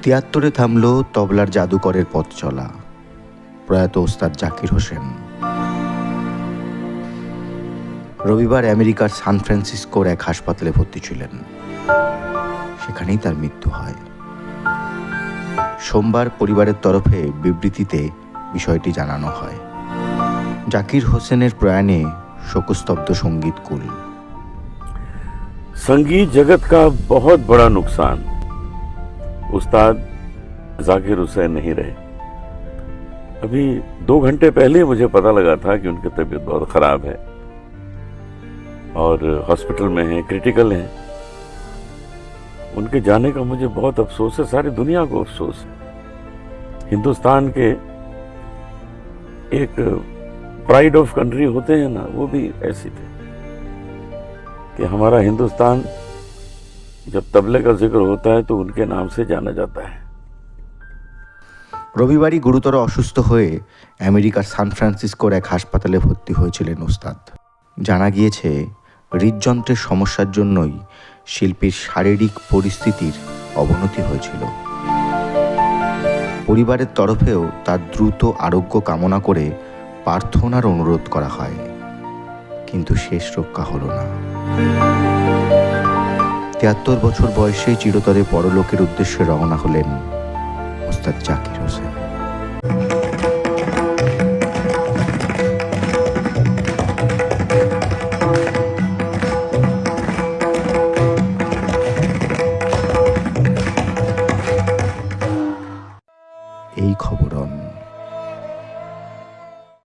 তিয়াত্তরে থামল তবলার জাদুকরের পথ চলা, প্রয়াত ওস্তাদ জাকির হোসেন। রবিবার আমেরিকার সান ফ্রান্সিসকোর এক হাসপাতালে ভর্তি ছিলেন, সেখানেই তার মৃত্যু হয়। সোমবার পরিবারের তরফে বিবৃতিতে বিষয়টি জানানো হয়। জাকির হোসেনের প্রয়াণে शोकस्तब्ध संगीत कुल। संगीत जगत का बहुत बड़ा नुकसान, उस्ताद जाकिर हुसैन नहीं रहे। अभी 2 घंटे पहले मुझे पता लगा था कि उनकी तबीयत बहुत खराब है और हॉस्पिटल में है, क्रिटिकल है। उनके जाने का मुझे बहुत अफसोस है, सारी दुनिया को अफसोस है। हिंदुस्तान के एक प्राइड ऑफ कंट्री होते हैं ना, वो भी ऐसे थे कि हमारा हिंदुस्तान जब तबले का जिक्र होता है तो उनके नाम से जाना जाता है। রবিবারই গুরুতর অসুস্থ হয়ে আমেরিকার সান ফ্রান্সিসকোর এক হাসপাতালে ভর্তি হয়েছিলেন ওস্তাদ। জানা গিয়েছে হৃদযন্ত্রের সমস্যার জন্যই শিল্পীর শারীরিক পরিস্থিতির অবনতি হয়েছিল। পরিবারের তরফেও তার দ্রুত আরোগ্য কামনা করে প্রার্থনার অনুরোধ করা হয়, কিন্তু শেষ রক্ষা হলো না। 73 বছর বয়সে চিরতরে পরলোকের উদ্দেশ্যে রওনা হলেন ওস্তাদ জাকির হোসেন।